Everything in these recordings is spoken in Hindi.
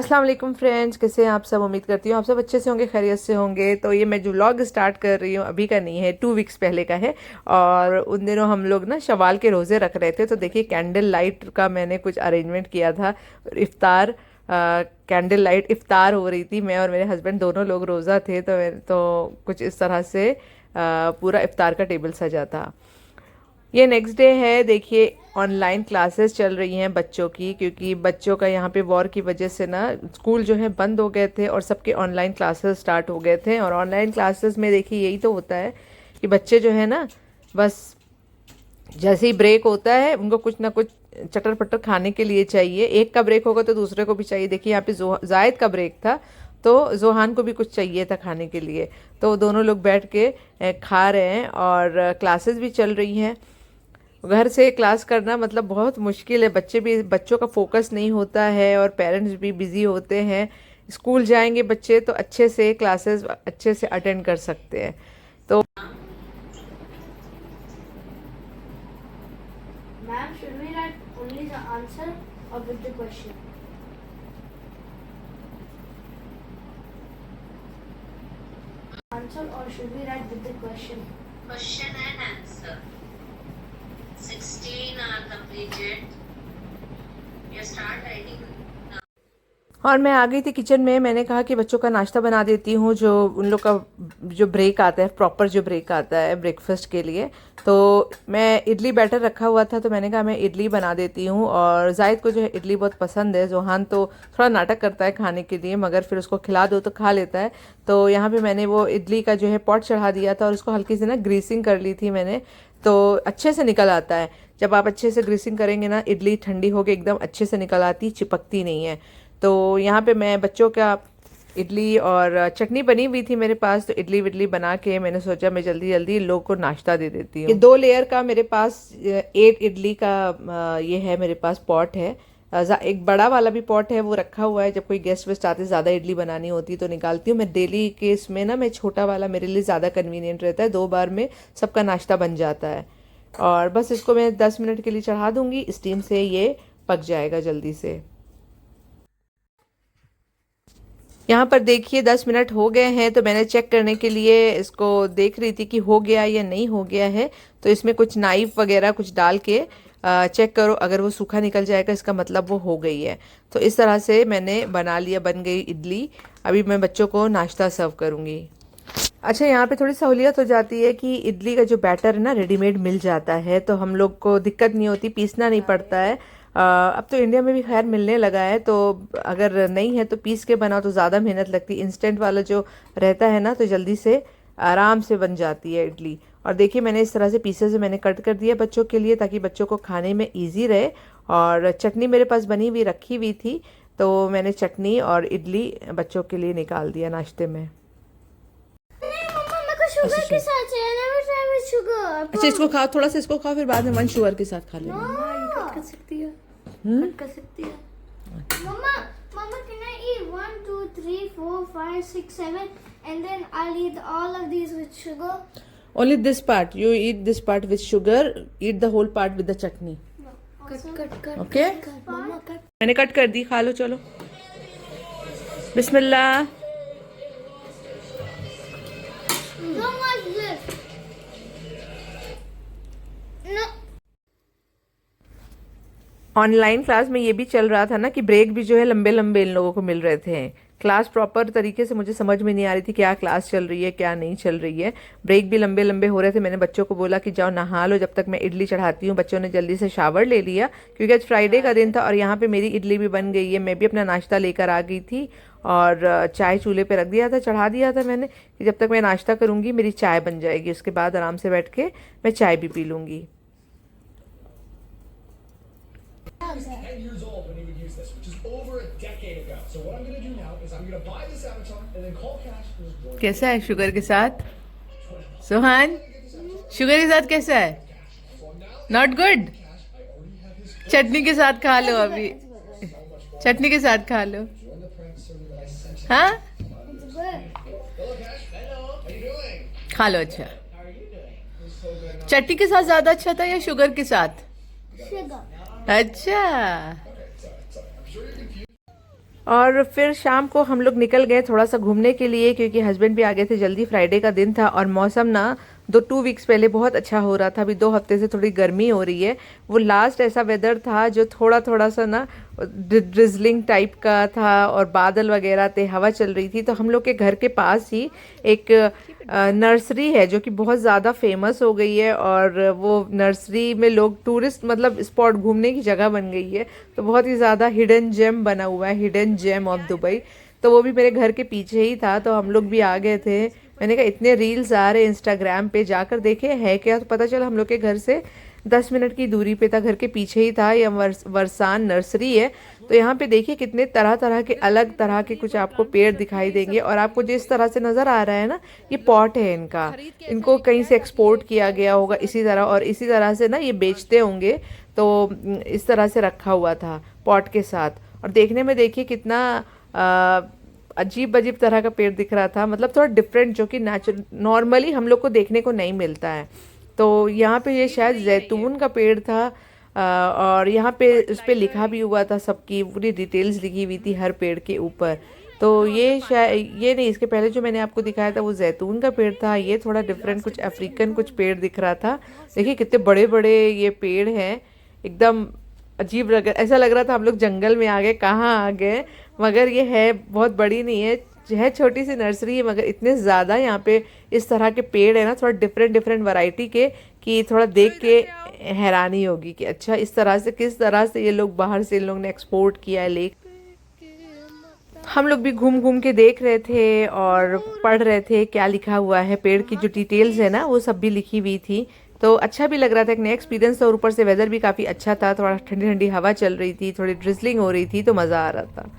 अस्सलाम वालेकुम फ्रेंड्स, कैसे हैं आप सब। उम्मीद करती हूँ आप सब अच्छे से होंगे, खैरियत से होंगे। तो ये मैं जो व्लॉग स्टार्ट कर रही हूँ अभी का नहीं है, 2 वीक्स पहले का है। और उन दिनों हम लोग ना शवाल के रोज़े रख रहे थे, तो देखिए कैंडल लाइट का मैंने कुछ अरेंजमेंट किया था। इफ्तार, कैंडल लाइट इफ्तार हो रही थी। मैं और मेरे हस्बैंड दोनों लोग रोज़ा थे, तो कुछ इस तरह से पूरा इफ्तार का टेबल सजा था। ये नेक्स्ट डे है। देखिए ऑनलाइन क्लासेस चल रही हैं बच्चों की, क्योंकि बच्चों का यहाँ पे वॉर की वजह से ना स्कूल जो है बंद हो गए थे और सबके ऑनलाइन क्लासेस स्टार्ट हो गए थे। और ऑनलाइन क्लासेस में देखिए यही तो होता है कि बच्चे जो है ना, बस जैसे ही ब्रेक होता है उनको कुछ ना कुछ चटर पटर खाने के लिए चाहिए। एक का ब्रेक होगा तो दूसरे को भी चाहिए। देखिए यहाँ पे जायद का ब्रेक था, तो जोहान को भी कुछ चाहिए था खाने के लिए, तो दोनों लोग बैठ के खा रहे हैं। और क्लासेस भी चल रही हैं। घर से क्लास करना मतलब बहुत मुश्किल है। बच्चों का फोकस नहीं होता है और पेरेंट्स भी बिजी होते हैं। स्कूल जाएंगे बच्चे तो अच्छे से क्लासेस अच्छे से अटेंड कर सकते हैं। तो Ma'am, should we write only the answer or with the question? Answer or should we write with the question? Question and answer. 16 are completed. You start writing now. और मैं आ गई थी किचन में। मैंने कहा कि बच्चों का नाश्ता बना देती हूँ, जो उन लोग का जो ब्रेक आता है, प्रॉपर जो ब्रेक आता है ब्रेकफास्ट के लिए। तो मैं इडली बैटर रखा हुआ था, तो मैंने कहा मैं इडली बना देती हूँ। और जायद को जो है इडली बहुत पसंद है। जोहान तो थोड़ा नाटक करता है खाने के लिए, मगर फिर उसको खिला दो तो खा लेता है। तो यहाँ पे मैंने वो इडली का जो है पॉट चढ़ा दिया था और उसको हल्की सी ना ग्रीसिंग कर ली थी मैंने, तो अच्छे से निकल आता है। जब आप अच्छे से ग्रीसिंग करेंगे ना, इडली ठंडी होकर एकदम अच्छे से निकल आती, चिपकती नहीं है। तो यहाँ पे मैं बच्चों का इडली और चटनी बनी हुई थी मेरे पास, तो इडली विडली बना के मैंने सोचा मैं जल्दी जल्दी लोगों को नाश्ता दे देती हूँ। ये 2 लेयर का मेरे पास 8 इडली का ये है मेरे पास पॉट है। एक बड़ा वाला भी पॉट है, वो रखा हुआ है। जब कोई गेस्ट वेस्ट आते, ज़्यादा इडली बनानी होती तो निकालती हूँ मैं। डेली के इसमें ना मैं छोटा वाला मेरे लिए ज़्यादा कन्वीनियंट रहता है, 2 बार में सबका नाश्ता बन जाता है। और बस इसको मैं 10 मिनट के लिए चढ़ा दूँगी स्टीम से, ये पक जाएगा जल्दी से। यहाँ पर देखिए 10 मिनट हो गए हैं, तो मैंने चेक करने के लिए इसको देख रही थी कि हो गया या नहीं हो गया है। तो इसमें कुछ नाइफ वगैरह कुछ डाल के चेक करो, अगर वो सूखा निकल जाएगा इसका मतलब वो हो गई है। तो इस तरह से मैंने बना लिया, बन गई इडली। अभी मैं बच्चों को नाश्ता सर्व करूँगी। अच्छा, यहाँ पे थोड़ी सहूलियत हो जाती है कि इडली का जो बैटर है ना रेडीमेड मिल जाता है, तो हम लोग को दिक्कत नहीं होती, पीसना नहीं पड़ता है। अब तो इंडिया में भी खैर मिलने लगा है, तो अगर नहीं है तो पीस के बनाओ तो ज़्यादा मेहनत लगती है। इंस्टेंट वाला जो रहता है ना, तो जल्दी से आराम से बन जाती है इडली। और देखिए मैंने इस तरह से पीसेस से मैंने कट कर दिया बच्चों के लिए, ताकि बच्चों को खाने में ईजी रहे। और चटनी मेरे पास बनी हुई रखी हुई थी, तो मैंने चटनी और इडली बच्चों के लिए निकाल दिया नाश्ते में। नहीं मम्मा, मेरे को शुगर के साथ चाहिए। Never try with sugar. अच्छा, इसको खाओ, थोड़ा सा इसको खाओ, फिर बाद में 1 शुगर के साथ खा लेना। कट कर सकती है। कट कर सकती है। मम्मा, मम्मा, can I eat 1, 2, 3, 4, 5, 6, 7 and then I'll eat all of these with sugar? Only this part. You eat this part with sugar. Eat the whole part with the chutney. Cut Okay? मम्मा कट। मैंने कट कर दी, खा लो चलो। बिस्मिल्लाह। Don't watch this. No. Online class में ये भी चल रहा था ना कि ब्रेक भी जो है लंबे लंबे इन लोगों को मिल रहे थे। क्लास प्रॉपर तरीके से मुझे समझ में नहीं आ रही थी क्या क्लास चल रही है क्या नहीं चल रही है। ब्रेक भी लंबे लंबे हो रहे थे। मैंने बच्चों को बोला कि जाओ नहा लो जब तक मैं इडली चढ़ाती हूँ। बच्चों ने जल्दी से शावर ले लिया, क्योंकि आज फ्राइडे का दिन था। और यहाँ पे मेरी इडली भी बन गई है। मैं भी अपना नाश्ता लेकर आ गई थी और चाय चूल्हे पे रख दिया था, चढ़ा दिया था मैंने कि जब तक मैं नाश्ता करूँगी मेरी चाय बन जाएगी। उसके बाद आराम से बैठ के मैं चाय भी पी लूँगी। 10 years old when he would use this, which is over a decade ago. So what I'm going to do now is I'm going to buy this avatar and then call cash and just join. कैसा है शुगर के साथ सुहान? शुगर के साथ कैसा है? Not good. चटनी के साथ खा लो, अभी चटनी के साथ खा लो। हाँ, खा लो। अच्छा, चटनी के साथ ज्यादा अच्छा था या शुगर के साथ? Sugar. अच्छा, और फिर शाम को हम लोग निकल गए थोड़ा सा घूमने के लिए, क्योंकि हस्बैंड भी आ गए थे जल्दी, फ्राइडे का दिन था और मौसम ना 2 वीक्स पहले बहुत अच्छा हो रहा था, अभी 2 हफ्ते से थोड़ी गर्मी हो रही है। वो लास्ट ऐसा वेदर था जो थोड़ा थोड़ा सा ना ड्रिजलिंग टाइप का था और बादल वगैरह थे, हवा चल रही थी। तो हम लोग के घर के पास ही एक नर्सरी है जो कि बहुत ज़्यादा फेमस हो गई है, और वो नर्सरी में लोग टूरिस्ट मतलब स्पॉट घूमने की जगह बन गई है। तो बहुत ही ज़्यादा हिडन जेम बना हुआ है, हिडन जेम ऑफ दुबई। तो वो भी मेरे घर के पीछे ही था, तो हम लोग भी आ गए थे। मैंने कहा इतने रील्स आ रहे इंस्टाग्राम पे, जाकर देखे है क्या। तो पता चला हम लोग के घर से 10 मिनट की दूरी पे था, घर के पीछे ही था। ये वर्सान नर्सरी है। तो यहाँ पे देखिए कितने तरह तरह के, अलग तरह के कुछ आपको पेड़ दिखाई देंगे। और आपको जिस तरह से नज़र आ रहा है ना, ये पॉट है इनका, इनको कहीं से एक्सपोर्ट किया गया होगा इसी तरह, और इसी तरह से ना ये बेचते होंगे। तो इस तरह से रखा हुआ था पॉट के साथ। और देखने में देखिए कितना अजीब अजीब तरह का पेड़ दिख रहा था, मतलब थोड़ा डिफरेंट, जो कि नॉर्मली हम लोग को देखने को नहीं मिलता है। तो यहाँ पे ये शायद जैतून का पेड़ था, और यहाँ पे उस पर लिखा भी हुआ था, सबकी पूरी डिटेल्स लिखी हुई थी हर पेड़ के ऊपर। तो ये शायद, ये नहीं, इसके पहले जो मैंने आपको दिखाया था वो जैतून का पेड़ था। ये थोड़ा डिफरेंट कुछ अफ्रीकन कुछ पेड़ दिख रहा था। देखिए कितने बड़े बड़े ये पेड़ हैं, एकदम अजीब ऐसा लग रहा था हम लोग जंगल में आ गए, कहाँ आ गए। मगर ये है बहुत बड़ी नहीं है छोटी सी नर्सरी है, मगर इतने ज़्यादा यहाँ पे इस तरह के पेड़ है ना, थोड़ा डिफरेंट डिफरेंट वैरायटी के, कि थोड़ा देख के हैरानी होगी कि अच्छा इस तरह से, किस तरह से ये लोग बाहर से इन लोग ने एक्सपोर्ट किया है। ले हम लोग भी घूम घूम के देख रहे थे और पढ़ रहे थे क्या लिखा हुआ है, पेड़ की जो डिटेल्स है ना वो सब भी लिखी हुई थी। तो अच्छा भी लग रहा था, एक नया एक्सपीरियंस था। और ऊपर से वेदर भी काफ़ी अच्छा था, थोड़ा ठंडी ठंडी हवा चल रही थी, थोड़ी ड्रिजलिंग हो रही थी, तो मज़ा आ रहा था।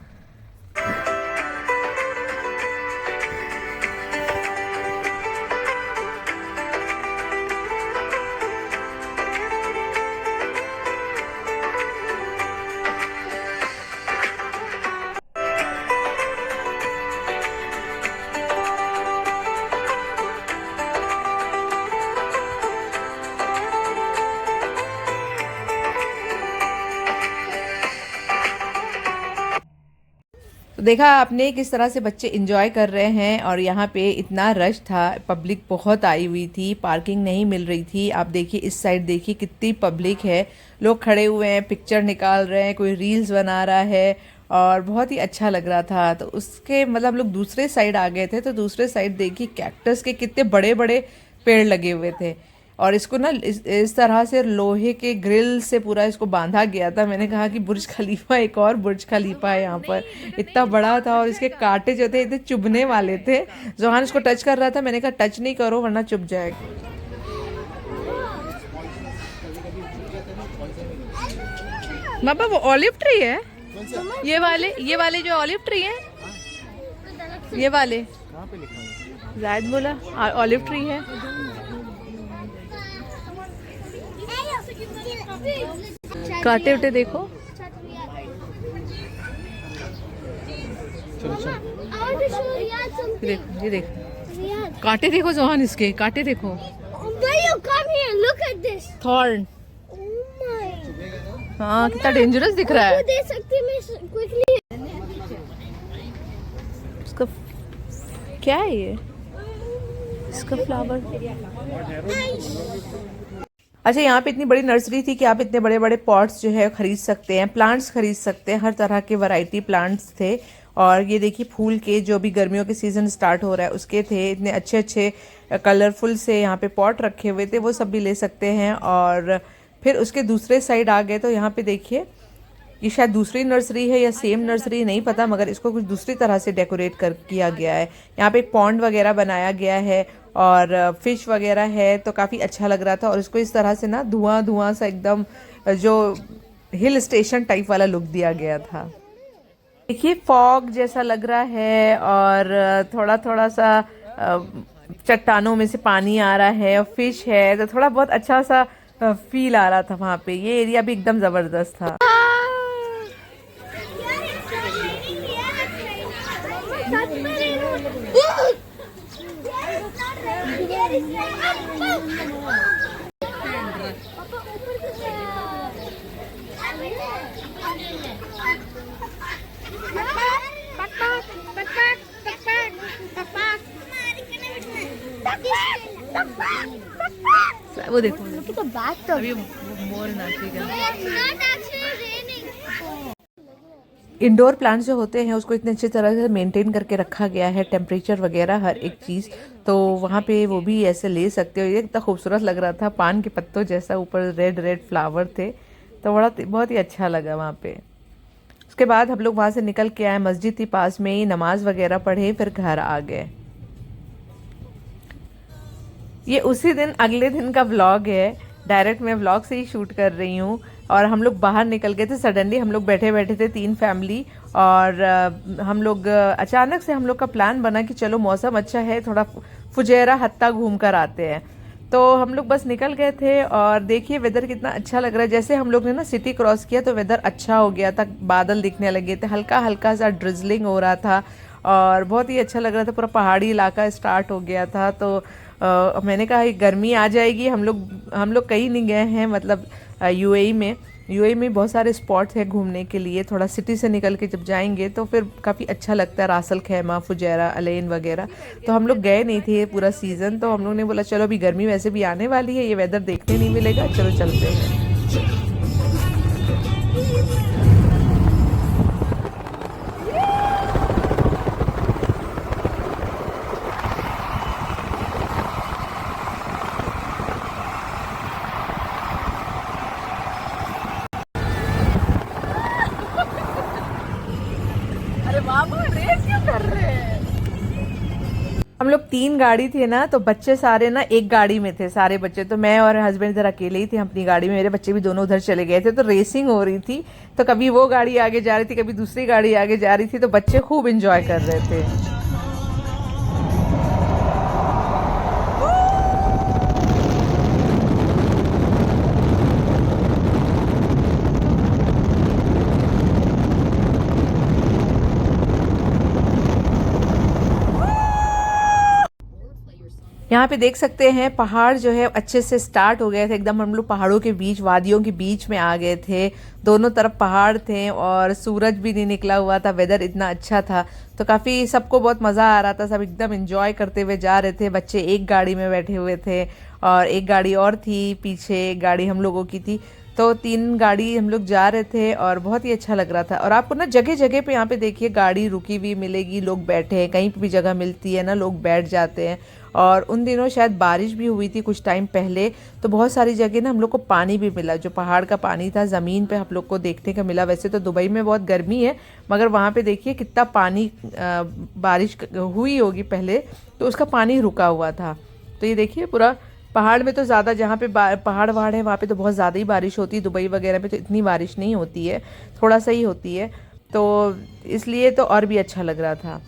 तो देखा आपने किस तरह से बच्चे इंजॉय कर रहे हैं। और यहाँ पे इतना रश था, पब्लिक बहुत आई हुई थी, पार्किंग नहीं मिल रही थी। आप देखिए इस साइड देखिए कितनी पब्लिक है, लोग खड़े हुए हैं, पिक्चर निकाल रहे हैं, कोई रील्स बना रहा है, और बहुत ही अच्छा लग रहा था। तो उसके मतलब हम लोग दूसरे साइड आ गए थे, तो दूसरे साइड देखिए कैक्टस के कितने बड़े बड़े पेड़ लगे हुए थे, और इसको ना इस तरह से लोहे के ग्रिल से पूरा इसको बांधा गया था। मैंने कहा कि बुर्ज खलीफा, एक और बुर्ज खलीफा है यहाँ पर, इतना बड़ा था। और इसके कांटे जो थे इतने चुभने वाले थे। जोहान इसको टच कर रहा था, मैंने कहा टच नहीं करो वरना चुभ जाएगा। बाबा वो ऑलिव ट्री है, ये वाले जो ऑलिव ट्री है, ये वाले जायद बोला ऑलिव ट्री है। कांटे उटे देखो, देखो ये देखो कांटे देखो जोहान, इसके कांटे देखो। थॉर्न, हाँ कितना डेंजरस दिख रहा है। दे सकती मैं क्विकली। इसका क्या है ये, इसका फ्लावर। अच्छा यहाँ पे इतनी बड़ी नर्सरी थी कि आप इतने बड़े बड़े पॉट्स जो है खरीद सकते हैं, प्लांट्स खरीद सकते हैं, हर तरह के वैरायटी प्लांट्स थे। और ये देखिए फूल के, जो भी गर्मियों के सीज़न स्टार्ट हो रहा है उसके थे, इतने अच्छे अच्छे कलरफुल से यहाँ पे पॉट रखे हुए थे, वो सब भी ले सकते हैं। और फिर उसके दूसरे साइड आ गए तो यहाँ पे देखिए, ये शायद दूसरी नर्सरी है या सेम नर्सरी नहीं पता, मगर इसको कुछ दूसरी तरह से डेकोरेट किया गया है। यहाँ पे एक पॉन्ड वगैरह बनाया गया है और फिश वगैरह है, तो काफ़ी अच्छा लग रहा था। और इसको इस तरह से ना धुआं धुआं सा एकदम जो हिल स्टेशन टाइप वाला लुक दिया गया था। देखिए फॉग जैसा लग रहा है, और थोड़ा थोड़ा सा चट्टानों में से पानी आ रहा है, और फिश है, तो थोड़ा बहुत अच्छा सा फील आ रहा था वहाँ पे। ये एरिया भी एकदम ज़बरदस्त था। वो देखो Look at the bathtub. अभी मोर नाचेगा। It's not actually raining. Indoor plants जो होते हैं उसको इतने अच्छी तरह से मेंटेन करके रखा गया है, टेम्परेचर वगैरह हर एक चीज़, तो वहाँ पे वो भी ऐसे ले सकते हो। ये इतना खूबसूरत लग रहा था, पान के पत्तों जैसा, ऊपर रेड रेड फ्लावर थे, तो बहुत ही अच्छा लगा वहाँ पे। उसके बाद हम लोग वहाँ से निकल के आए, मस्जिद थी पास में ही, नमाज वगैरह पढ़े, फिर घर आ गए। ये उसी दिन अगले दिन का व्लॉग है, डायरेक्ट मैं व्लॉग से ही शूट कर रही हूँ। और हम लोग बाहर निकल गए थे सडनली, हम लोग बैठे बैठे थे 3 फैमिली, और हम लोग अचानक से हम लोग का प्लान बना कि चलो मौसम अच्छा है, थोड़ा फुजेरा हत्ता घूम कर आते हैं। तो हम लोग बस निकल गए थे, और देखिए वेदर कितना अच्छा लग रहा है। जैसे हम लोग ने ना सिटी क्रॉस किया तो वेदर अच्छा हो गया था, बादल दिखने लगे थे, हल्का हल्का सा ड्रिजलिंग हो रहा था, और बहुत ही अच्छा लग रहा था, पूरा पहाड़ी इलाका स्टार्ट हो गया था। तो मैंने कहा गर्मी आ जाएगी। हम लोग कहीं नहीं गए हैं, मतलब यूएई में बहुत सारे स्पॉट्स हैं घूमने के लिए। थोड़ा सिटी से निकल के जब जाएंगे तो फिर काफ़ी अच्छा लगता है, रासल खैमा, फुजैरा, अलेन वगैरह। तो हम लोग गए नहीं थे पूरा सीज़न, तो हम लोग ने बोला चलो अभी गर्मी वैसे भी आने वाली है, ये वेदर देखने नहीं मिलेगा, चलो चलते हैं। हम लोग 3 गाड़ी थे ना, तो बच्चे सारे ना एक गाड़ी में थे, सारे बच्चे। तो मैं और हस्बैंड इधर अकेले ही थे अपनी गाड़ी में, मेरे बच्चे भी दोनों उधर चले गए थे। तो रेसिंग हो रही थी, तो कभी वो गाड़ी आगे जा रही थी, कभी दूसरी गाड़ी आगे जा रही थी, तो बच्चे खूब एंजॉय कर रहे थे। यहाँ पे देख सकते हैं पहाड़ जो है अच्छे से स्टार्ट हो गए थे एकदम। हम लोग पहाड़ों के बीच, वादियों के बीच में आ गए थे, दोनों तरफ पहाड़ थे और सूरज भी नहीं निकला हुआ था, वेदर इतना अच्छा था। तो काफ़ी सबको बहुत मज़ा आ रहा था, सब एकदम एंजॉय करते हुए जा रहे थे। बच्चे एक गाड़ी में बैठे हुए थे और एक गाड़ी और थी पीछे, एक गाड़ी हम लोगों की थी, तो 3 गाड़ी हम लोग जा रहे थे और बहुत ही अच्छा लग रहा था। और आपको ना जगह जगह पे यहाँ पे देखिए गाड़ी रुकी हुई मिलेगी, लोग बैठे हैं, कहीं पे भी जगह मिलती है ना लोग बैठ जाते हैं। और उन दिनों शायद बारिश भी हुई थी कुछ टाइम पहले, तो बहुत सारी जगह ना हम लोग को पानी भी मिला, जो पहाड़ का पानी था ज़मीन पे हम लोग को देखने का मिला। वैसे तो दुबई में बहुत गर्मी है, मगर वहाँ पे देखिए कितना पानी, बारिश हुई होगी पहले तो उसका पानी रुका हुआ था। तो ये देखिए पूरा पहाड़ में तो ज़्यादा, जहाँ पे पहाड़ वहाड़ है वहाँ पे तो बहुत ज़्यादा ही बारिश होती है। दुबई वगैरह में तो इतनी बारिश नहीं होती है, थोड़ा सा ही होती है, तो इसलिए तो और भी अच्छा लग रहा था।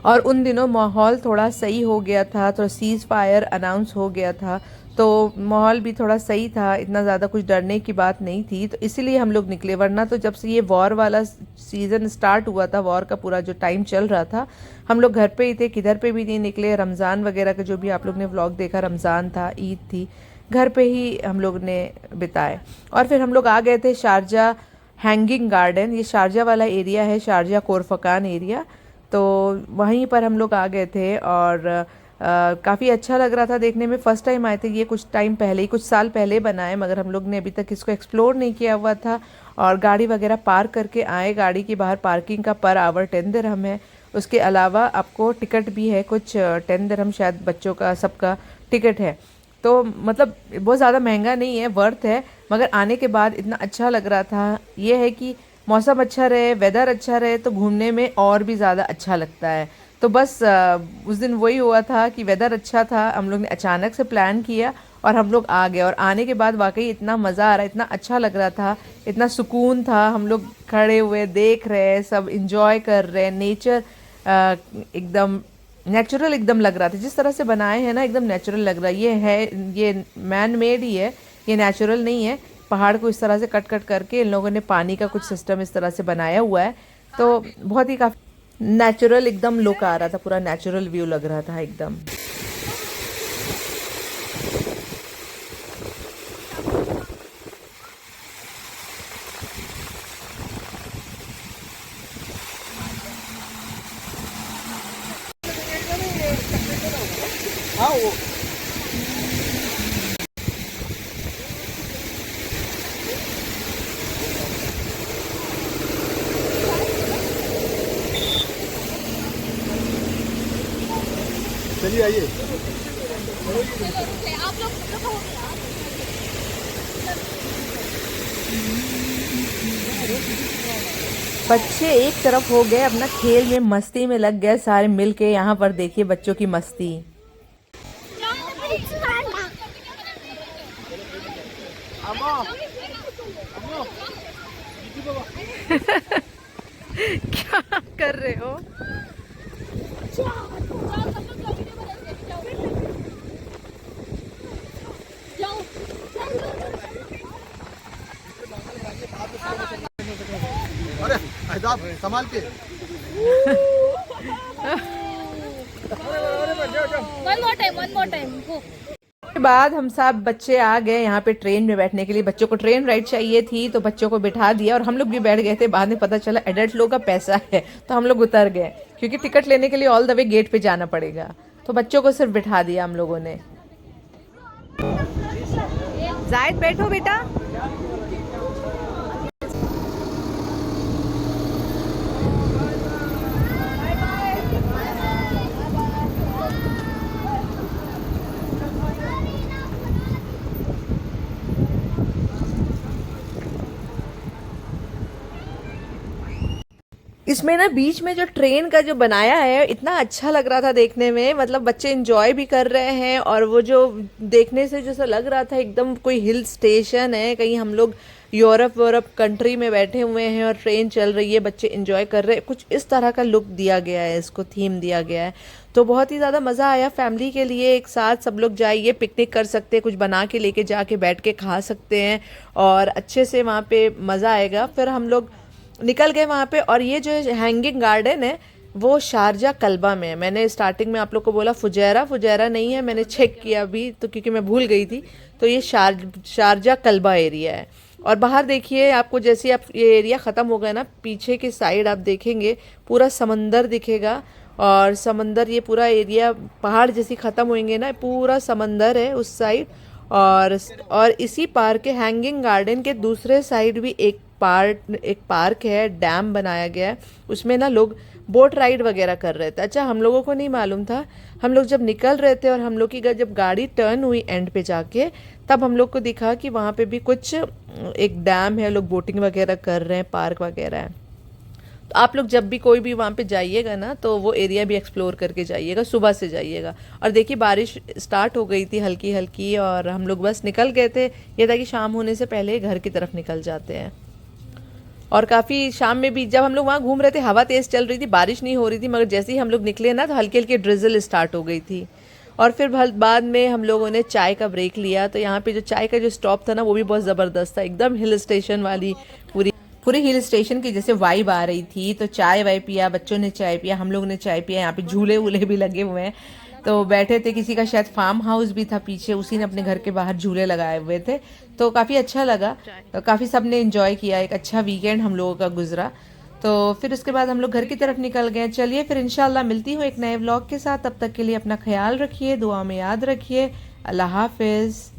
और उन दिनों माहौल थोड़ा सही हो गया था, तो सीज़ फायर अनाउंस हो गया था, तो माहौल भी थोड़ा सही था, इतना ज़्यादा कुछ डरने की बात नहीं थी, तो इसीलिए हम लोग निकले। वरना तो जब से ये वॉर वाला सीज़न स्टार्ट हुआ था, वॉर का पूरा जो टाइम चल रहा था, हम लोग घर पे ही थे, किधर पे भी नहीं निकले। रमज़ान वगैरह का जो भी आप लोग ने व्लॉग देखा, रमज़ान था, ईद थी, घर पे ही हम लोग ने बिताए। और फिर हम लोग आ गए थे शारजा हैंगिंग गार्डन, ये शारजा वाला एरिया है, शारजा कोरफकान एरिया, तो वहीं पर हम लोग आ गए थे। और काफ़ी अच्छा लग रहा था देखने में। फ़र्स्ट टाइम आए थे, ये कुछ टाइम पहले ही, कुछ साल पहले बनाए, मगर हम लोग ने अभी तक इसको एक्सप्लोर नहीं किया हुआ था। और गाड़ी वगैरह पार्क करके आए, गाड़ी के बाहर पार्किंग का पर आवर 10 दिरहम है। उसके अलावा आपको टिकट भी है कुछ 10 दिरहम, शायद बच्चों का सबका टिकट है। तो मतलब बहुत ज़्यादा महंगा नहीं है, वर्थ है। मगर आने के बाद इतना अच्छा लग रहा था। ये है कि मौसम अच्छा रहे, वेदर अच्छा रहे, तो घूमने में और भी ज़्यादा अच्छा लगता है। तो बस उस दिन वही हुआ था कि वेदर अच्छा था, हम लोग ने अचानक से प्लान किया और हम लोग आ गए। और आने के बाद वाकई इतना मज़ा आ रहा, इतना अच्छा लग रहा था, इतना सुकून था। हम लोग खड़े हुए देख रहे, सब इंजॉय कर रहे, नेचर एकदम नेचुरल एकदम लग रहा था। जिस तरह से बनाए हैं ना, एकदम नेचुरल लग रहा है। ये मैन मेड ही है, ये नेचुरल नहीं है। पहाड़ को इस तरह से कट करके इन लोगों ने पानी का कुछ सिस्टम इस तरह से बनाया हुआ है, तो बहुत ही काफ़ी नेचुरल एकदम लुक आ रहा था, पूरा नेचुरल व्यू लग रहा था एकदम। चलिए आइए। बच्चे एक तरफ हो गए अपना खेल में, मस्ती में लग गए सारे मिल के। यहाँ पर देखिए बच्चों की मस्ती। क्या कर रहे हो? अरे साहब संभाल के। One more time. Go. के बाद हम सब बच्चे आ गए यहाँ पे ट्रेन में बैठने के लिए। बच्चों को ट्रेन राइड चाहिए थी तो बच्चों को बिठा दिया और हम लोग भी बैठ गए थे। बाद में पता चला एडल्ट लोग का पैसा है तो हम लोग उतर गए, क्योंकि टिकट लेने के लिए ऑल द वे गेट पे जाना पड़ेगा। तो बच्चों को सिर्फ बिठा दिया हम लोगों ने। जायद बैठो बेटा। इसमें ना बीच में जो ट्रेन का जो बनाया है इतना अच्छा लग रहा था देखने में, मतलब बच्चे एंजॉय भी कर रहे हैं और वो जो देखने से जैसा लग रहा था एकदम कोई हिल स्टेशन है, कहीं हम लोग यूरोप कंट्री में बैठे हुए हैं और ट्रेन चल रही है, बच्चे एंजॉय कर रहे हैं। कुछ इस तरह का लुक दिया गया है, इसको थीम दिया गया है। तो बहुत ही ज़्यादा मज़ा आया। फैमिली के लिए एक साथ सब लोग जाइए, पिकनिक कर सकते हैं, कुछ बना के लेके जाके बैठ के खा सकते हैं और अच्छे से वहाँ पे मज़ा आएगा। फिर हम लोग निकल गए वहाँ पे। और ये जो हैंगिंग गार्डन है वो शारजा कल्बा में है। मैंने स्टार्टिंग में आप लोग को बोला फुजैरा नहीं है, मैंने चेक किया अभी तो क्योंकि मैं भूल गई थी। तो ये शारजा कल्बा एरिया है। और बाहर देखिए, आपको जैसे आप ये एरिया ख़त्म हो गया ना, पीछे की साइड आप देखेंगे पूरा समंदर दिखेगा। और समंदर ये पूरा एरिया, पहाड़ जैसी ख़त्म होंगे ना, पूरा समंदर है उस साइड। और इसी पार्क के हैंगिंग गार्डन के दूसरे साइड भी एक पार्क है, डैम बनाया गया है। उसमें ना लोग बोट राइड वगैरह कर रहे थे। अच्छा, हम लोगों को नहीं मालूम था। हम लोग जब निकल रहे थे और हम लोग की जब गाड़ी टर्न हुई एंड पे जाके, तब हम लोग को दिखा कि वहाँ पे भी कुछ एक डैम है, लोग बोटिंग वगैरह कर रहे हैं, पार्क वगैरह है। तो आप लोग जब भी कोई भी वहाँ पे जाइएगा ना तो वो एरिया भी एक्सप्लोर करके जाइएगा, सुबह से जाइएगा। और देखिए बारिश स्टार्ट हो गई थी हल्की हल्की और हम लोग बस निकल गए थे। ये था कि शाम होने से पहले घर की तरफ निकल जाते हैं। और काफ़ी शाम में भी जब हम लोग वहाँ घूम रहे थे, हवा तेज़ चल रही थी, बारिश नहीं हो रही थी, मगर जैसे ही हम लोग निकले ना तो हल्की हल्की ड्रिजल स्टार्ट हो गई थी। और फिर बाद में हम लोगों ने चाय का ब्रेक लिया। तो यहाँ पे जो चाय का जो स्टॉप था ना वो भी बहुत ज़बरदस्त था, एकदम हिल स्टेशन वाली पूरी हिल स्टेशन की जैसे वाइब आ रही थी। तो चाय वाय पिया, बच्चों ने चाय पिया, हम लोग ने चाय पिया। यहाँ पे झूले वूले भी लगे हुए हैं। तो बैठे थे, किसी का शायद फार्म हाउस भी था पीछे, उसी ने अपने घर के बाहर झूले लगाए हुए थे। तो काफ़ी अच्छा लगा, तो काफ़ी सब ने एंजॉय किया। एक अच्छा वीकेंड हम लोगों का गुजरा। तो फिर उसके बाद हम लोग घर की तरफ निकल गए। चलिए फिर इंशाल्लाह मिलती हूँ एक नए व्लॉग के साथ। तब तक के लिए अपना ख्याल रखिए, दुआ में याद रखिए। अल्लाह हाफिज़।